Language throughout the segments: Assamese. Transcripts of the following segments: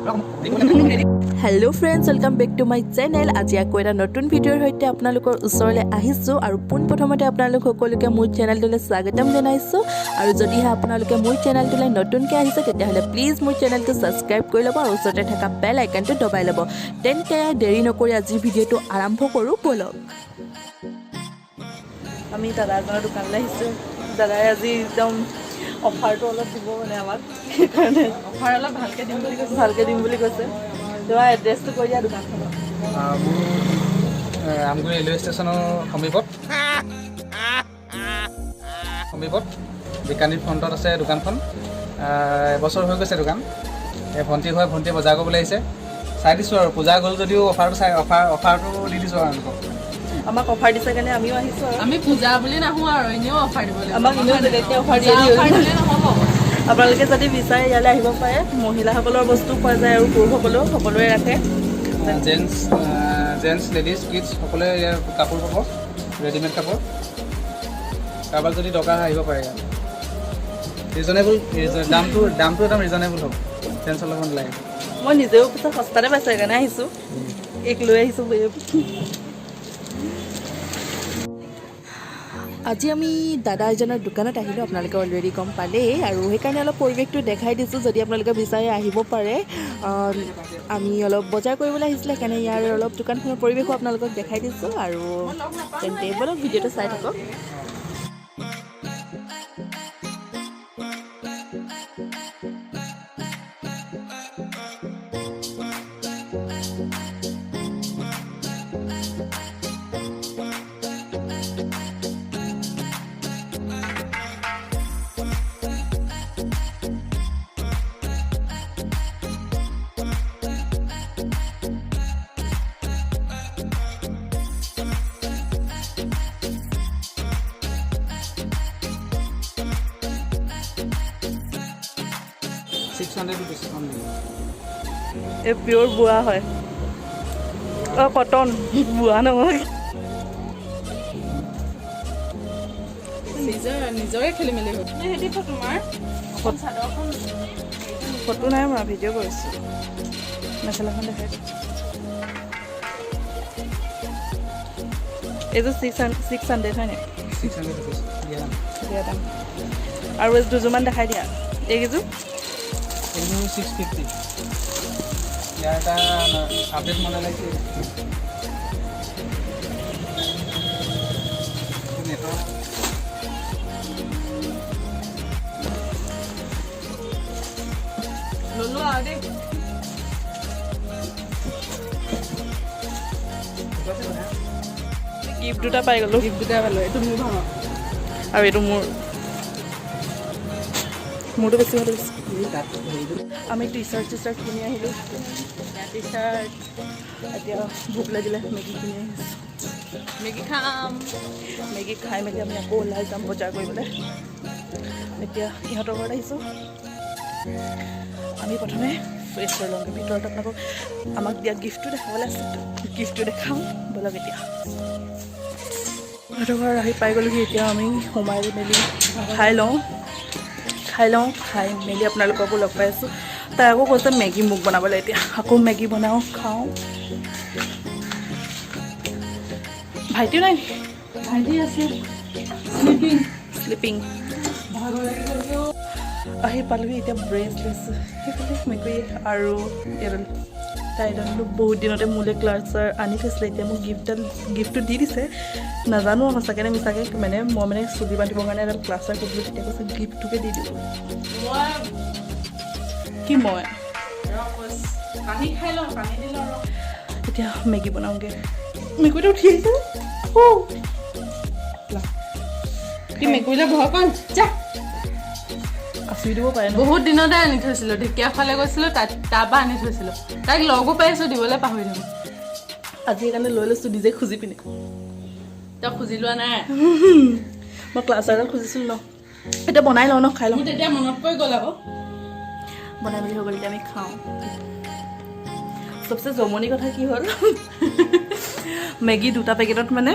Hello friends welcome back to my channel आज आको এটা নতুন ভিডিওৰ সৈতে আপোনালোকৰ ওচৰলৈ আহিছো আৰু পোন প্ৰথমতে আপোনালোক সকলোকে মোৰ চেনেলটোলৈ স্বাগতম জনাইছো আৰু যদিহে আপোনালোকে মোৰ চেনেলটোলৈ নতুনকৈ আহিছে তেতিয়াহলে প্লিজ মোৰ চেনেলটো সাবস্ক্ৰাইব কৰি ল'ব আৰু ওচৰতে থকা বেল আইকনটো দবাই ল'ব তেন্তে দেৰি নকৰি আজি ভিডিওটো আৰম্ভ কৰো বলক আমি দাদাজনৰ দোকানলৈ আহিছো দাদাই আজি একদম অফাৰটো অলপ দিব মানে আমাক সেইকাৰণে অফাৰ অলপ ভালকৈ দিম বুলি কৈছে তোমাৰ এড্ৰেছটো কৈ দিয়া দোকানখনৰ আমগুৰি ৰেলৱে ষ্টেচনৰ সমীপত বিকানীৰ ফ্ৰণ্টত আছে দোকানখন এবছৰ হৈ গৈছে দোকান এই ভণ্টি হয় ভণ্টিয়ে বজাৰ কৰিবলৈ আহিছে চাই দিছোঁ আৰু পূজা গ'ল যদিও অফাৰটো দি দিছোঁ আৰু আমাক অফাৰ দিছে কাৰণে আমিও আহিছোঁ আৰু আমি পূজা বুলি নাহোঁ আৰু এনেও অফাৰ দিবলৈ আমাক এনেও যেতিয়া অফাৰ দিয়ে আপোনালোকে যদি বিচাৰে ইয়ালৈ আহিব পাৰে মহিলাসকলৰ বস্তু পোৱা যায় আৰু পুৰুষসকলেও সকলোৱে ৰাখে জেন্টছ লেডিজ কিডছ সকলোৱে ইয়াৰ কাপোৰ পাব ৰেডিমেড কাপোৰ কাৰোবাক যদি দৰকাৰ আহিব পাৰে ইয়াত ৰিজনেবল দামটো একদম ৰিজনেবল হ'ব টেনশ্যন ল'ব নালাগে মই নিজেও পিছত সস্তাতে পাইছোঁ সেইকাৰণে আহিছোঁ এক লৈ আহিছোঁ আজি আমি দাদা এজনৰ দোকানত আহিলোঁ আপোনালোকে অলৰেডি গম পালেই আৰু সেইকাৰণে অলপ পৰিৱেশটো দেখাই দিছোঁ যদি আপোনালোকে বিচাৰে আহিব পাৰে আমি অলপ বজাৰ কৰিবলৈ আহিছিলোঁ সেইকাৰণে ইয়াৰ অলপ দোকানখনৰ পৰিৱেশো আপোনালোকক দেখাই দিছোঁ আৰু তেন্তে বলক ভিডিঅ'টো চাই থাকক এই পিয়ৰ বোৱা হয় কটন বোৱা নহয় নিজৰে খেলি মেলি হ'ল তোমাৰ ফটো নাই মই ভিডিঅ' কৰিছোঁ মেখেলাখন দেখাই এইযোৰ 600 হয়নে দিয়া দাম আৰু এই দুযোৰমান দেখাই দিয়া এইকেইযোৰ 650 ইয়াৰ এটা আপডেট মডেল আহিছে ল'লো আৰু দেই গিফ্ট দুটা পাই গ'লোঁ দুটা পালোঁ এইটো মোৰ ভাগৰ আৰু এইটো মোৰটো বেছি ভাল লাগিছে আমি টি চাৰ্ট কিনি আহিলোঁ টি চাৰ্ট এতিয়া ভোক লাগিলে মেগী কিনি আহিছোঁ মেগী খাম মেগী খাই মেলি আমি আকৌ ওলাই যাম বজাৰ কৰিবলৈ এতিয়া ইহঁতৰ ঘৰত আহিছোঁ আমি প্ৰথমে ফ্ৰেছ হৈ লওঁগৈ ভিতৰত আপোনালোকক আমাক দিয়া গিফ্টটো দেখাবলৈ আছে গিফ্টটো দেখাওঁ ব'লক এতিয়া ইহঁতৰ ঘৰত আহি পাই গ'লোহি এতিয়া আমি সোমাই মেলি খাই মেলি আপোনালোককো লগ পাই আছোঁ তাই আকৌ কৈছে মেগী মোক বনাবলৈ এতিয়া আকৌ মেগী বনাওঁ খাওঁ ভাইটিও নাই নেকি ভাইটি আছে শ্লিপিং আহি পালোহি এতিয়া ব্ৰেছ লৈছোঁ সেইফালে মেকুৰী আৰু এডাল তাইডালো বহুত দিনতে মোলৈ ক্লাছৰ আনি থৈছিলে এতিয়া মোক গিফ্টটো দি দিছে নাজানো সঁচাকৈ নে মিছাকৈ মানে মই চুলি বান্ধিবৰ কাৰণে এডাল ক্লাছৰ কৈছিলোঁ তেতিয়া কৈছে গিফ্টটোকে দি দিওঁ কি মই পানী খাই লওঁ পানী দি লওঁ এতিয়া মেগী বনাওঁগৈ মেকুৰীটো উঠি আহিছে কি মেকুৰীলৈ ভয় কন যা আচুৰি দিব পাৰে বহুত দিনতে আনি থৈছিলোঁ ঢেকীয়াফালে গৈছিলোঁ তাৰপৰা আনি থৈছিলোঁ তাইক লগো পাইছোঁ দিবলৈ পাহৰি থাকোঁ আজি সেইকাৰণে লৈ লৈছোঁ নিজে খুজি পিনে তই খুজি লোৱা নাই মই ক্লাছৰ এডাল খুজিছিলোঁ ন এতিয়া বনাই লওঁ ন খাই লওঁ মোৰ তেতিয়া মনত পৰি গ'ল আকৌ বনাই মেলি হৈ গ'ল এতিয়া আমি খাওঁ চবচে জমনি কথা কি হ'ল মেগী দুটা পেকেটত মানে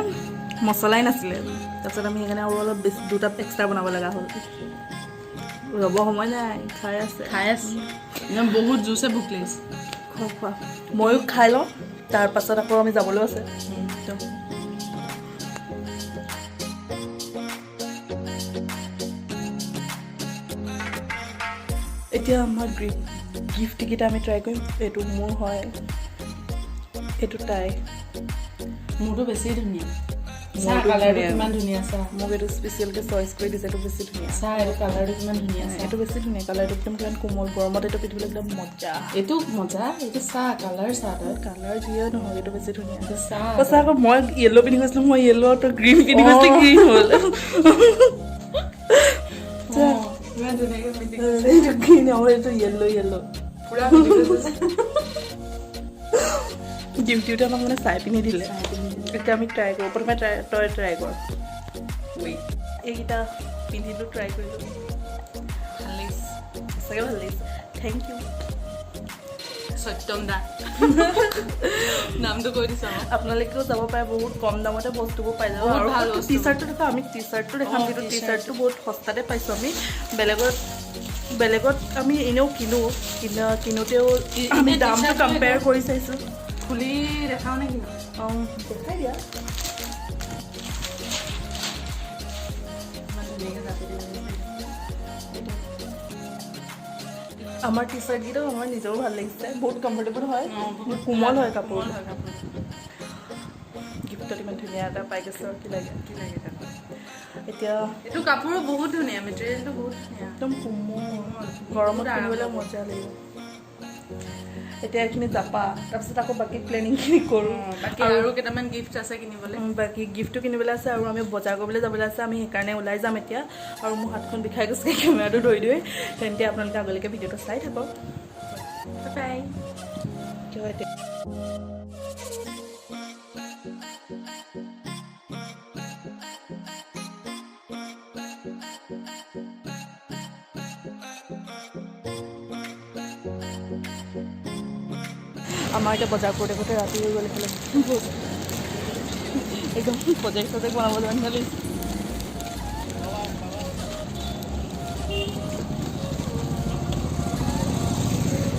মছলাই নাছিলে তাৰপিছত আমি সেইকাৰণে আৰু অলপ বেছি দুটা এক্সট্ৰা বনাব লগা হ'ল ৰ'ব সময় নাই খাই আছে বহুত জোৰছে ভোক লাগিছে খোৱা ময়ো খাই লওঁ তাৰপাছত আকৌ আমি যাবলৈ আছে এতিয়া আমাৰ গিফ্টকেইটা আমি ট্ৰাই কৰিম এইটো মোৰ হয় এইটো তাই মোৰতো বেছি ধুনীয়া চাহ কালাৰটো কিমান ধুনীয়া চাহ মোক এইটো স্পেচিয়েলকৈ চইচ কৰি দিছে এইটো বেছি ধুনীয়া চাহ এইটো কালাৰটো কিমান ধুনীয়া এইটো বেছি ধুনীয়া কালাৰটো একদম কিমান কোমল গৰমত এইটো পিন্ধিবলৈ একদম মজা এইটো মজা এইটো চাহ কালাৰ চাহ তই কালাৰ যিয়ে নহয় এইটো বেছি ধুনীয়া চাহ সঁচা আকৌ মই য়েল্ল' পিন্ধি গৈছিলোঁ মই য়েল্ল' তই গ্ৰীণ পিন্ধি গৈছিলি গ্ৰীণ হ'ল ইমান ধুনীয়াকৈ পিন্ধি এইটো গ্ৰীণ আৰু এইটো য়েল্ল' পুৰা ডিউটিতে আমাক মানে চাই পিন্ধি দিলে এতিয়া আমি ট্ৰাই কৰোঁ প্ৰথমে তই ট্ৰাই কৰ এইকেইটা পিন্ধিলোঁ ট্ৰাই কৰিলোঁ ভাল লাগিছে সঁচাকৈ ভাল লাগিছে থেংক ইউ সত্যম দা নামটো কৈ দিছোঁ আপোনালোকেও যাব পাৰে বহুত কম দামতে বস্তুবোৰ পাই যাব বহুত আৰু ভাল বস্তু। টি চাৰ্টটো দেখা আমি টি চাৰ্টটো দেখাম কিন্তু টি চাৰ্টটো বহুত সস্তাতে পাইছোঁ আমি বেলেগত আমি এনেও কিনোতেও আমি দামটো কম্পেয়াৰ কৰি চাইছোঁ খুলি দেখাওঁ নেকি অঁ দেখাই দিয়া আমাৰ টি চাৰ্টকেইটাও আমাৰ নিজেও ভাল লাগিছে বহুত কমফৰ্টেবল হয় বহুত কোমল হয় কাপোৰ গিফ্টত ইমান ধুনীয়া এটা পাই গৈছে কি লাগে এতিয়া এইটো কাপোৰো বহুত ধুনীয়া মেটেৰিয়েলটো বহুত ধুনীয়া একদম কোমল গৰমত পিন্ধিবলৈ মজা লাগিব এতিয়া এইখিনি যাবা তাৰপিছত আকৌ বাকী প্লেনিংখিনি কৰোঁ বাকী আৰু কেইটামান গিফ্ট আছে কিনিবলৈ বাকী গিফ্টটো কিনিবলৈ আছে আৰু আমি বজাৰ কৰিবলৈ যাবলৈ আছে আমি সেইকাৰণে ওলাই যাম এতিয়া আৰু মোৰ হাতখন বিষাই গৈছে কেমেৰাটো ধৰি ধৰি তেন্তে আপোনালোকে আগলৈকে ভিডিঅ'টো চাই থাকক বাই কিয় এতিয়া আমাৰ এতিয়া বজাৰ কৰোঁতে কৰোঁতে ৰাতি হৈ গ'ল এইফালে একদম প্ৰজেক্ট বনাব জানি লাগিছে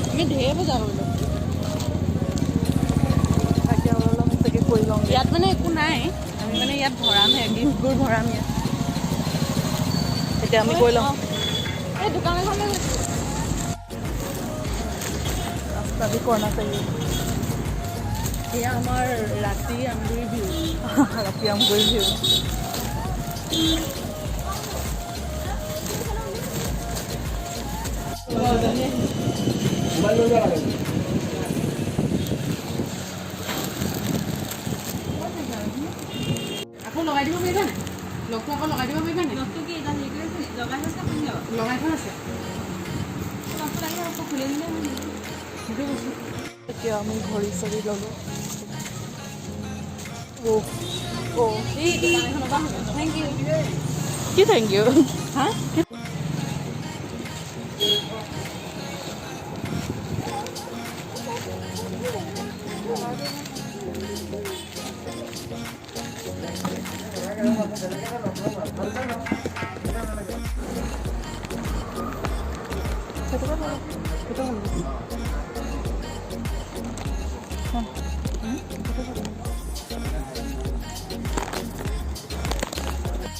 আমি ঢেৰ বজাৰ কৰিলোঁ এতিয়া অলপ চাগে কৰি লওঁ ইয়াত মানে একো নাই আমি মানে ইয়াত ভৰামহে গিফ্টবোৰ ভৰাম ইয়াত এতিয়া আমি কৰি লওঁ এই দোকান এখনলৈ ৰাস্তাটো কৰ্ণা চাৰিও এয়া আমাৰ ৰাতি আমগুৰি ভিউ ৰাতি আম কৰি দিওঁ আকৌ লগাই দিব পাৰিবা নাই লগটো আকৌ লগাই দিব পাৰিবা নাই লগটো কি এটা হেৰি কৰি লগাই থৈছে লগাই থোৱা আছে খুলি দিলে সেইটো কৈছোঁ এতিয়া আমি ঘড়ী চৰি ল'লোঁ এই দোকান এখনৰ পৰা থেংক ইউ কি থেংক ইউ হা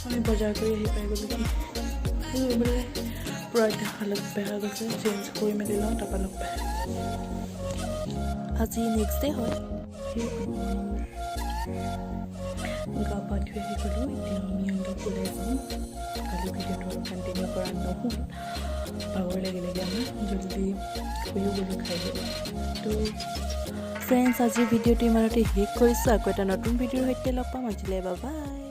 আমি বজাৰ কৰি আহি পাই গ'লোঁ কি বোলে পূৰা এতিয়া হালত বেয়া গৈছে চেঞ্জ কৰি মেলি লওঁ তাৰপৰা লগ পাই আজি নেক্সট ডে হয় গা পা ধুই আহি গ'লোঁ এতিয়া আমি অলপ ওলাই যাওঁ কালি ভিডিঅ'টো অলপ কণ্টিনিউ কৰা নহ'ল ভাগৰ লাগিলেগৈ আমাৰ জলদি শুইও গ'লোঁ খাই গ'লোঁ তো ফ্ৰেণ্ডছ আজিৰ ভিডিঅ'টো ইমানতে শেষ কৰিছোঁ আকৌ এটা নতুন ভিডিঅ'ৰ সৈতে লগ পাম আজিলৈ বাই বাই